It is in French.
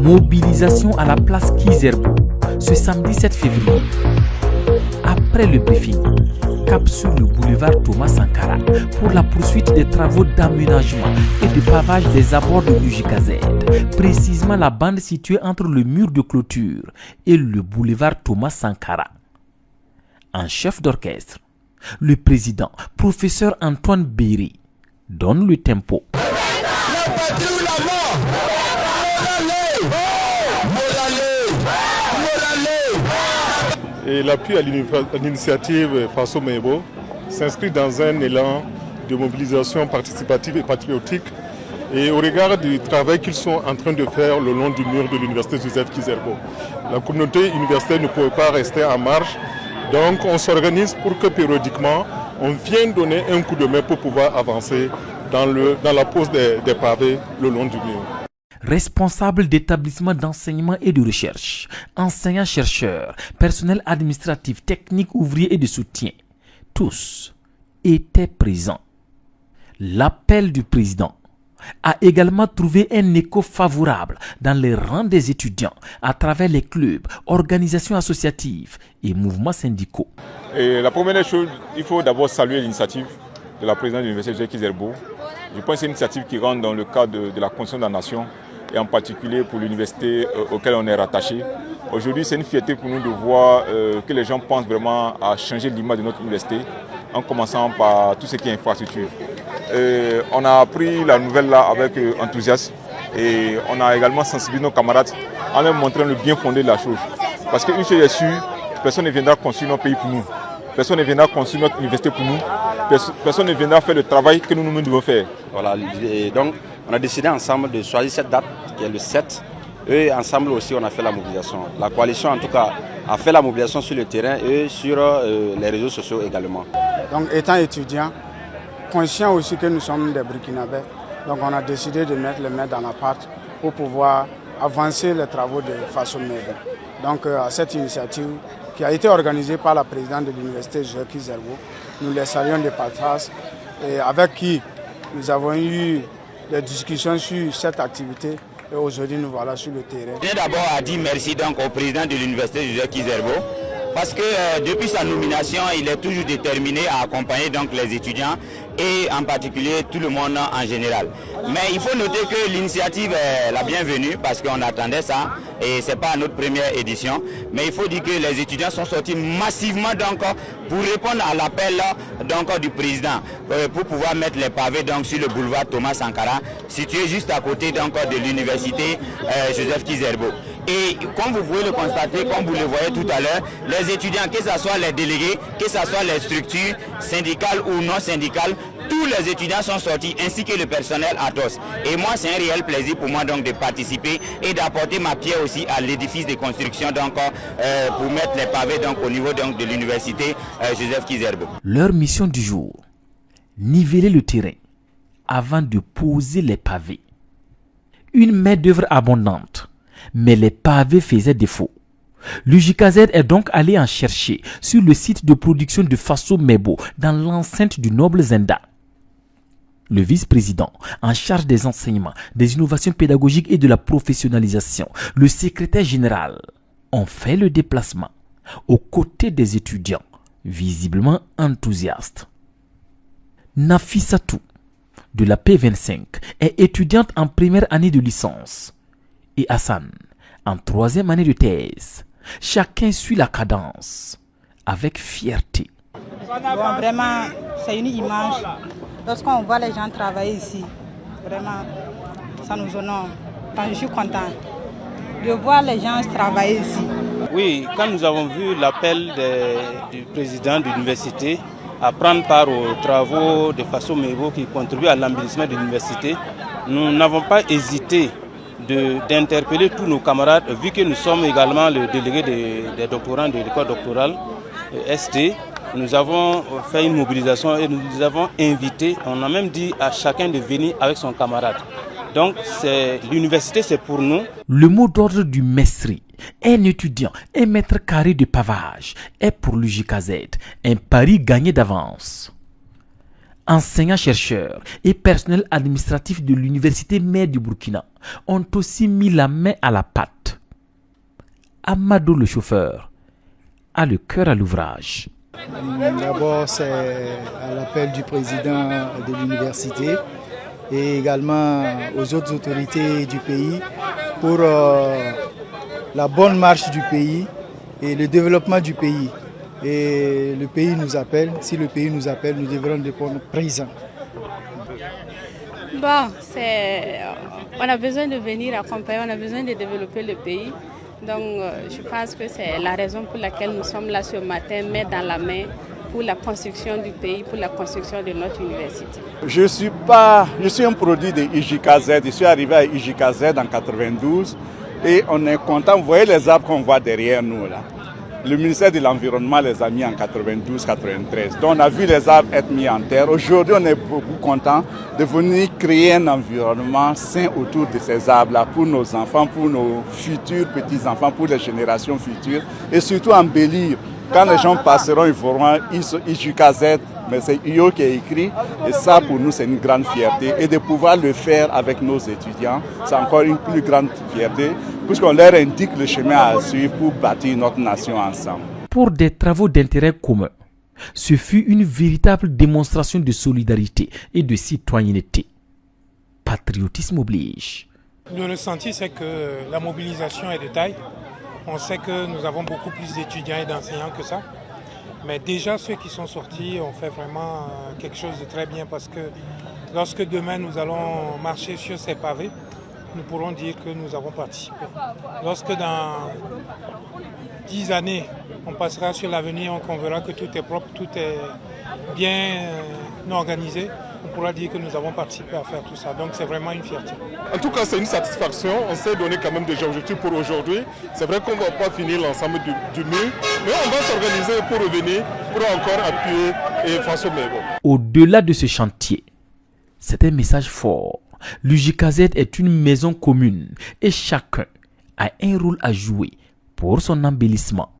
Mobilisation à la place Kizerbo ce samedi 7 février. Après le briefing, cap sur le boulevard Thomas Sankara pour la poursuite des travaux d'aménagement et de pavage des abords de l'UJKZ, précisément la bande située entre le mur de clôture et le boulevard Thomas Sankara. En chef d'orchestre, le président, professeur Antoine Berry, donne le tempo. Et l'appui à l'initiative Faso Mebo s'inscrit dans un élan de mobilisation participative et patriotique et au regard du travail qu'ils sont en train de faire le long du mur de l'université Joseph Kizerbo. La communauté universitaire ne pouvait pas rester en marge, donc on s'organise pour que périodiquement on vienne donner un coup de main pour pouvoir avancer dans la pose des pavés le long du mur. Responsables d'établissements d'enseignement et de recherche, enseignants-chercheurs, personnel administratif, technique, ouvrier et de soutien, tous étaient présents. L'appel du président a également trouvé un écho favorable dans les rangs des étudiants à travers les clubs, organisations associatives et mouvements syndicaux. Et la première chose, il faut d'abord saluer l'initiative de la présidente de l'université Joseph Kizerbo. Je pense que c'est une initiative qui rentre dans le cadre de la Constitution de la Nation et en particulier pour l'université auquel on est rattaché. Aujourd'hui, c'est une fierté pour nous de voir que les gens pensent vraiment à changer l'image de notre université en commençant par tout ce qui est infrastructure. On a appris la nouvelle là avec enthousiasme et on a également sensibilisé nos camarades en leur montrant le bien fondé de la chose. Parce qu'une chose est sûre, personne ne viendra construire notre pays pour nous. Personne ne viendra construire notre université pour nous. Personne ne viendra faire le travail que nous devons faire. Voilà, et donc on a décidé ensemble de choisir cette date qui est le 7. Et ensemble aussi on a fait la mobilisation. La coalition en tout cas a fait la mobilisation sur le terrain et sur les réseaux sociaux également. Donc étant étudiant, conscient aussi que nous sommes des Burkinabés, donc on a décidé de mettre les mains dans la pâte pour pouvoir avancer les travaux de Faso Mebo. Donc à cette initiative qui a été organisée par la présidente de l'université Joseph Kizerbo, nous les saluons de passage et avec qui nous avons eu des discussions sur cette activité et aujourd'hui nous voilà sur le terrain. Je tiens d'abord à dire merci donc au président de l'université Joseph Kizerbo parce que depuis sa nomination, il est toujours déterminé à accompagner donc les étudiants et en particulier tout le monde en général. Mais il faut noter que l'initiative est la bienvenue parce qu'on attendait ça et ce n'est pas notre première édition. Mais il faut dire que les étudiants sont sortis massivement donc pour répondre à l'appel donc du président pour pouvoir mettre les pavés donc sur le boulevard Thomas Sankara situé juste à côté donc de l'université Joseph Kizerbo. Et comme vous pouvez le constater, comme vous le voyez tout à l'heure, les étudiants, que ce soit les délégués, que ce soit les structures syndicales ou non syndicales, tous les étudiants sont sortis ainsi que le personnel ATOS. Et moi, c'est un réel plaisir pour moi donc de participer et d'apporter ma pierre aussi à l'édifice de construction donc, pour mettre les pavés donc, au niveau donc, de l'université Joseph Kizerbo. Leur mission du jour, niveler le terrain avant de poser les pavés. Une main-d'œuvre abondante, mais les pavés faisaient défaut. L'UJKZ est donc allé en chercher sur le site de production de Faso Mebo dans l'enceinte du noble Zenda. Le vice-président en charge des enseignements, des innovations pédagogiques et de la professionnalisation, le secrétaire général, ont fait le déplacement aux côtés des étudiants, visiblement enthousiastes. Nafissatou, de la P25, est étudiante en première année de licence et Hassan, en troisième année de thèse. Chacun suit la cadence avec fierté. Bon, vraiment, c'est une image. Lorsqu'on voit les gens travailler ici, vraiment, ça nous honore. Enfin, je suis content de voir les gens travailler ici. Oui, quand nous avons vu l'appel du président de l'université à prendre part aux travaux de Faso Mebo qui contribuent à l'embellissement de l'université, nous n'avons pas hésité d'interpeller tous nos camarades, vu que nous sommes également le délégué des doctorants de l'école doctorale ST. Nous avons fait une mobilisation et nous les avons invités. On a même dit à chacun de venir avec son camarade. Donc l'université, c'est pour nous. Le mot d'ordre du Mesri, un étudiant, un mètre carré de pavage, est pour l'UJKZ un pari gagné d'avance. Enseignants-chercheurs et personnel administratif de l'université mère du Burkina ont aussi mis la main à la pâte. Amadou le chauffeur a le cœur à l'ouvrage. D'abord, c'est à l'appel du président de l'université et également aux autres autorités du pays pour la bonne marche du pays et le développement du pays. Et le pays nous appelle. Si le pays nous appelle, nous devrons répondre présent. Bon, on a besoin de venir accompagner, on a besoin de développer le pays. Donc je pense que c'est la raison pour laquelle nous sommes là ce matin, main dans la main, pour la construction du pays, pour la construction de notre université. Je suis un produit de IJKZ. Je suis arrivé à IJKZ en 1992 et on est content. Vous voyez les arbres qu'on voit derrière nous là. Le ministère de l'Environnement les a mis en 92-93. Donc on a vu les arbres être mis en terre. Aujourd'hui, on est beaucoup content de venir créer un environnement sain autour de ces arbres-là pour nos enfants, pour nos futurs petits-enfants, pour les générations futures et surtout embellir. Quand les gens passeront, ils verront IJKZ, mais c'est IO qui est écrit. Et ça, pour nous, c'est une grande fierté. Et de pouvoir le faire avec nos étudiants, c'est encore une plus grande fierté, puisqu'on leur indique le chemin à suivre pour bâtir notre nation ensemble. Pour des travaux d'intérêt commun, ce fut une véritable démonstration de solidarité et de citoyenneté. Patriotisme oblige. Le ressenti, c'est que la mobilisation est de taille. On sait que nous avons beaucoup plus d'étudiants et d'enseignants que ça. Mais déjà, ceux qui sont sortis ont fait vraiment quelque chose de très bien parce que lorsque demain nous allons marcher sur ces pavés, nous pourrons dire que nous avons participé. Lorsque dans 10 années, on passera sur l'avenir, on verra que tout est propre, tout est bien organisé, on pourra dire que nous avons participé à faire tout ça. Donc c'est vraiment une fierté. En tout cas, c'est une satisfaction. On s'est donné quand même des objectifs pour aujourd'hui. C'est vrai qu'on ne va pas finir l'ensemble du mur, mais on va s'organiser pour revenir, pour encore appuyer Faso Mebo. Au-delà de ce chantier, c'est un message fort. L'UJKZ est une maison commune et chacun a un rôle à jouer pour son embellissement.